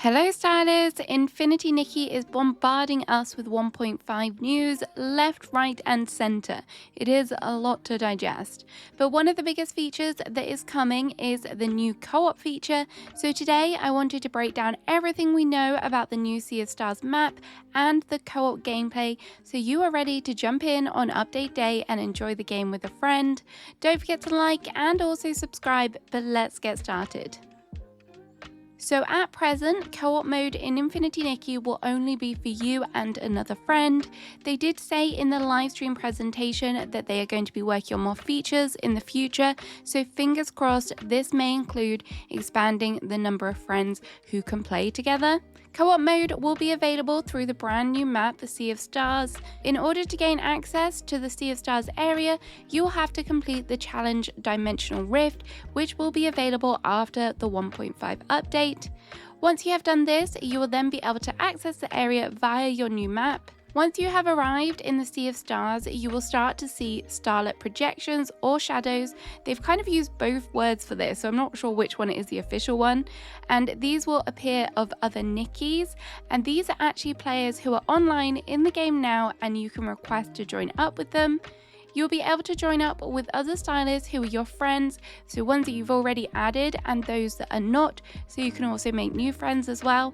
Hello stylists! Infinity Nikki is bombarding us with 1.5 news left, right and centre. It is a lot to digest. But one of the biggest features that is coming is the new co-op feature. So today I wanted to break down everything we know about the new Sea of Stars map and the co-op gameplay so you are ready to jump in on update day and enjoy the game with a friend. Don't forget to like and also subscribe, but let's get started. So at present, co-op mode in Infinity Nikki will only be for you and another friend. They did say in the livestream presentation that they are going to be working on more features in the future, so fingers crossed this may include expanding the number of friends who can play together. Co-op mode will be available through the brand new map, the Sea of Stars. In order to gain access to the Sea of Stars area, you will have to complete the challenge Dimensional Rift, which will be available after the 1.5 update. Once you have done this, you will then be able to access the area via your new map. Once you have arrived in the Sea of Stars, you will start to see starlit projections or shadows. They've kind of used both words for this, so I'm not sure which one is the official one. And these will appear of other Nikkis, and these are actually players who are online in the game now, and you can request to join up with them. You'll be able to join up with other stylists who are your friends, so ones that you've already added and those that are not, so you can also make new friends as well.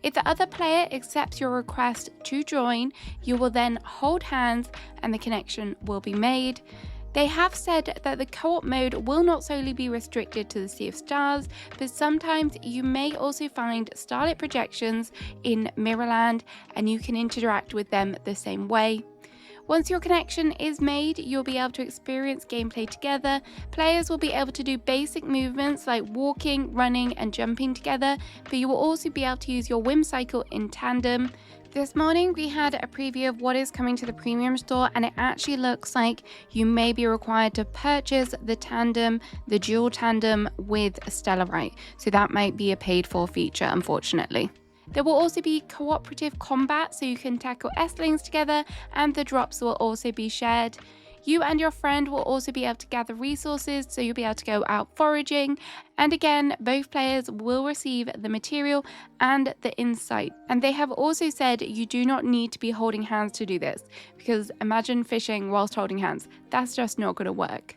If the other player accepts your request to join, you will then hold hands and the connection will be made. They have said that the co-op mode will not solely be restricted to the Sea of Stars, but sometimes you may also find starlit projections in Mirrorland and you can interact with them the same way. Once your connection is made, you'll be able to experience gameplay together. Players will be able to do basic movements like walking, running and jumping together, but you will also be able to use your whim cycle in tandem. This morning we had a preview of what is coming to the premium store, and it actually looks like you may be required to purchase the tandem, the dual tandem with Stellarite. So that might be a paid for feature, unfortunately. There will also be cooperative combat, so you can tackle S-lanes together, and the drops will also be shared. You and your friend will also be able to gather resources, so you'll be able to go out foraging. And again, both players will receive the material and the insight. And they have also said you do not need to be holding hands to do this, because imagine fishing whilst holding hands. That's just not going to work.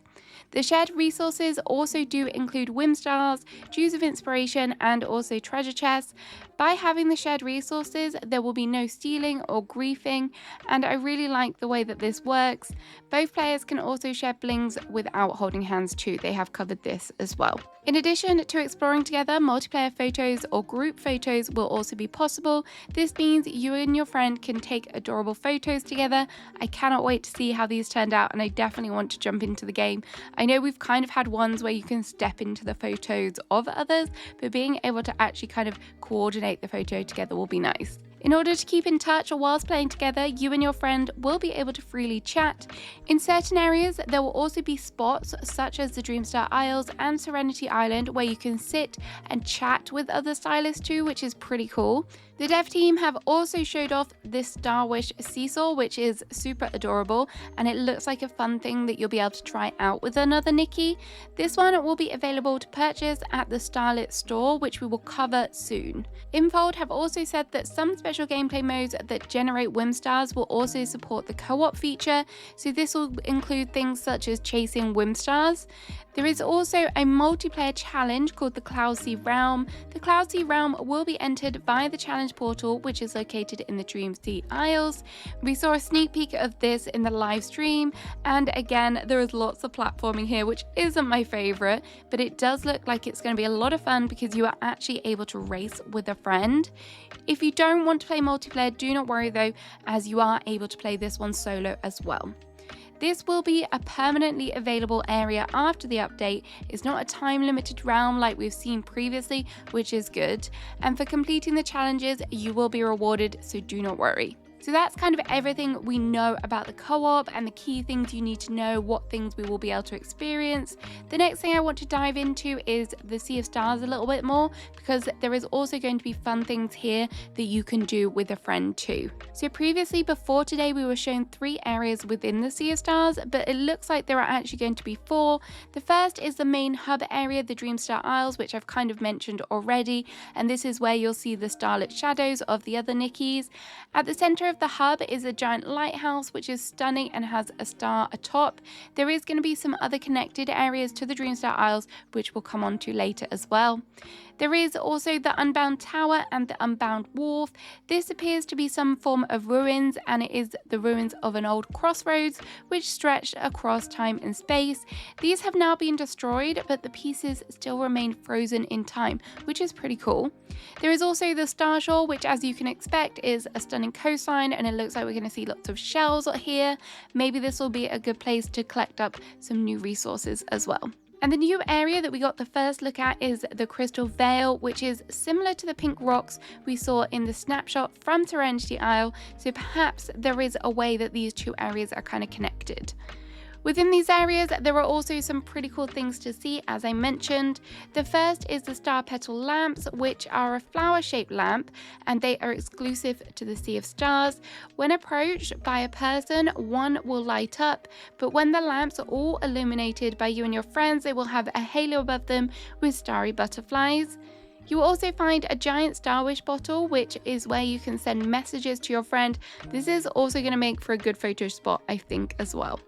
The shared resources also do include whim stars, Dews of Inspiration, and also treasure chests. By having the shared resources, there will be no stealing or griefing, and I really like the way that this works. Both players can also share blings without holding hands too. They have covered this as well. In addition to exploring together, multiplayer photos or group photos will also be possible. This means you and your friend can take adorable photos together. I cannot wait to see how these turned out, and I definitely want to jump into the game. I know we've kind of had ones where you can step into the photos of others, but being able to actually kind of coordinate the photo together will be nice. In order to keep in touch whilst playing together, you and your friend will be able to freely chat. In certain areas, there will also be spots such as the Dreamstar Isles and Serenity Island where you can sit and chat with other stylists too, which is pretty cool. The dev team have also showed off this Starwish seesaw, which is super adorable, and it looks like a fun thing that you'll be able to try out with another Nikki. This one will be available to purchase at the Starlit store, which we will cover soon. Infold have also said that some special gameplay modes that generate whim stars will also support the co-op feature, so this will include things such as chasing whim stars. There is also a multiplayer challenge called the Cloudsea Realm. The Cloudsea Realm will be entered via the challenge portal, which is located in the Dreamsea Isles. We saw a sneak peek of this in the live stream, and again, there is lots of platforming here, which isn't my favorite, but it does look like it's going to be a lot of fun because you are actually able to race with a friend. If you don't want to play multiplayer, do not worry though, as you are able to play this one solo as well. This will be a permanently available area after the update. It's not a time limited realm like we've seen previously, which is good. And for completing the challenges, you will be rewarded, so do not worry. So that's kind of everything we know about the co-op and the key things you need to know, what things we will be able to experience. The next thing I want to dive into is the Sea of Stars a little bit more, because there is also going to be fun things here that you can do with a friend too. So previously, before today, we were shown 3 areas within the Sea of Stars, but it looks like there are actually going to be 4. The first is the main hub area, the Dreamstar Isles, which I've kind of mentioned already, and this is where you'll see the starlit shadows of the other Nickies. At the center of the hub is a giant lighthouse, which is stunning and has a star atop. There is going to be some other connected areas to the Dreamstar Isles, which we'll come on to later as well. There is also the Unbound Tower and the Unbound Wharf. This appears to be some form of ruins, and it is the ruins of an old crossroads which stretched across time and space. These have now been destroyed, but the pieces still remain frozen in time, which is pretty cool. There is also the Starshore, which, as you can expect, is a stunning coastline, and it looks like we're going to see lots of shells here. Maybe this will be a good place to collect up some new resources as well. And the new area that we got the first look at is the Crystal Vale, which is similar to the pink rocks we saw in the snapshot from Serenity Isle, so perhaps there is a way that these 2 areas are kind of connected. Within these areas, there are also some pretty cool things to see, as I mentioned. The first is the Star Petal Lamps, which are a flower-shaped lamp, and they are exclusive to the Sea of Stars. When approached by a person, one will light up, but when the lamps are all illuminated by you and your friends, they will have a halo above them with starry butterflies. You will also find a giant Star Wish bottle, which is where you can send messages to your friend. This is also going to make for a good photo spot, I think, as well.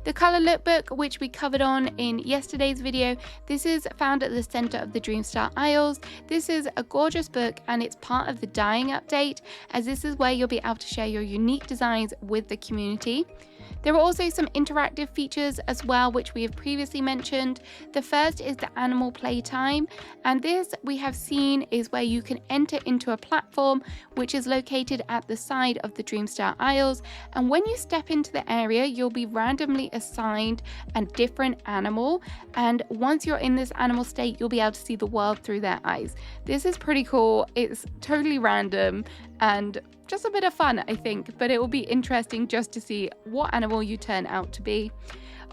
The colour lookbook, which we covered on in yesterday's video, this is found at the centre of the Dreamstar Isles. This is a gorgeous book, and it's part of the dyeing update, as this is where you'll be able to share your unique designs with the community. There are also some interactive features as well, which we have previously mentioned. The first is the animal playtime, and this we have seen is where you can enter into a platform which is located at the side of the Dreamstar Isles, and when you step into the area, you'll be randomly assigned a different animal, and once you're in this animal state, you'll be able to see the world through their eyes. This is pretty cool. It's totally random and just a bit of fun, I think, but it will be interesting just to see what animal you turn out to be.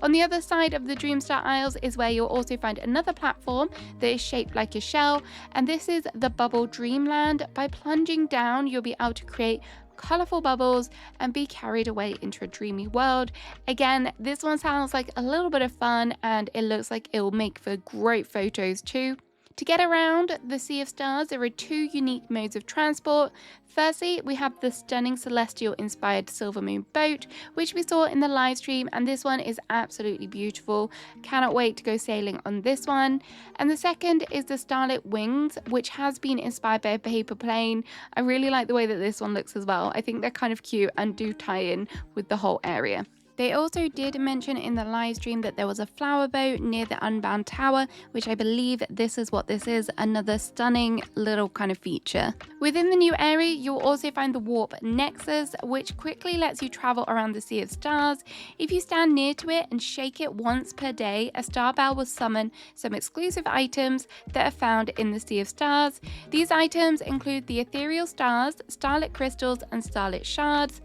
On the other side of the Dreamstar Isles is where you'll also find another platform that is shaped like a shell, and this is the Bubble Dreamland. By plunging down, you'll be able to create colourful bubbles and be carried away into a dreamy world. Again, this one sounds like a little bit of fun, and it looks like it will make for great photos too. To get around the Sea of Stars, there are 2 unique modes of transport. Firstly, we have the stunning celestial-inspired Silver Moon boat, which we saw in the live stream, and this one is absolutely beautiful. Cannot wait to go sailing on this one. And the second is the Starlit Wings, which has been inspired by a paper plane. I really like the way that this one looks as well. I think they're kind of cute and do tie in with the whole area. They also did mention in the live stream that there was a flower boat near the Unbound Tower, which I believe this is what this is, another stunning little kind of feature. Within the new area, you'll also find the Warp Nexus, which quickly lets you travel around the Sea of Stars. If you stand near to it and shake it once per day, a star bell will summon some exclusive items that are found in the Sea of Stars. These items include the ethereal stars, starlit crystals, and starlit shards.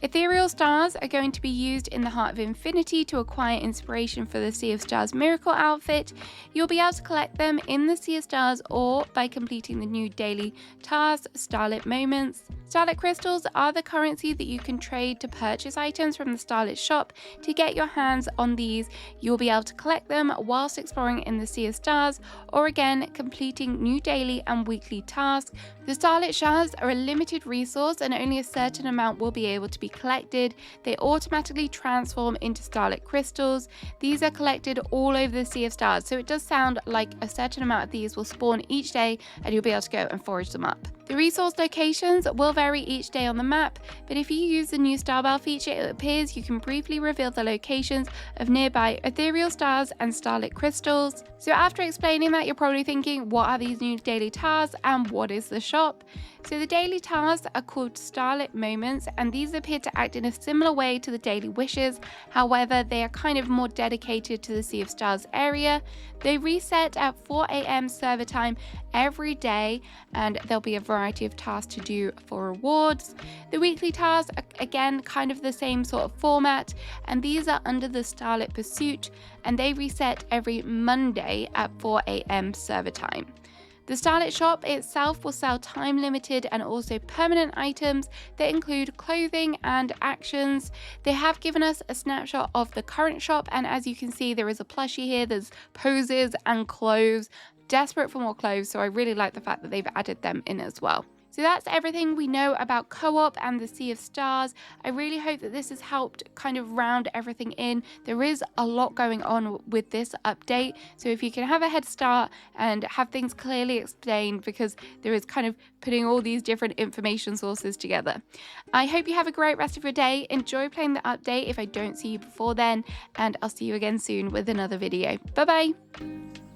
Ethereal stars are going to be used in the Heart of Infinity to acquire inspiration for the Sea of Stars miracle outfit. You'll be able to collect them in the Sea of Stars or by completing the new daily task, Starlit Moments. Starlit crystals are the currency that you can trade to purchase items from the Starlit shop. To get your hands on these, you'll be able to collect them whilst exploring in the Sea of Stars, or again, completing new daily and weekly tasks. The Starlit shards are a limited resource, and only a certain amount will be able to be collected. They automatically transform into starlit crystals. These are collected all over the Sea of Stars, so it does sound like a certain amount of these will spawn each day, and you'll be able to go and forage them up. The resource locations will vary each day on the map, but if you use the new Starbell feature, it appears you can briefly reveal the locations of nearby ethereal stars and starlit crystals. So after explaining that, you're probably thinking, what are these new daily tasks and what is the shop? So the daily tasks are called Starlit Moments, and these appear to act in a similar way to the daily wishes. However, they are kind of more dedicated to the Sea of Stars area. They reset at 4 AM server time every day, and there'll be a variety variety of tasks to do for rewards. The weekly tasks are again kind of the same sort of format, and these are under the Starlit Pursuit, and they reset every Monday at 4 a.m. server time. The Starlit shop itself will sell time-limited and also permanent items that include clothing and actions. They have given us a snapshot of the current shop, and as you can see, there is a plushie here, there's poses and clothes. Desperate for more clothes, so I really like the fact that they've added them in as well. So that's everything we know about Co-op and the Sea of Stars. I really hope that this has helped kind of round everything in. There is a lot going on with this update, so if you can have a head start and have things clearly explained, because there is kind of putting all these different information sources together. I hope you have a great rest of your day. Enjoy playing the update if I don't see you before then, and I'll see you again soon with another video. Bye bye!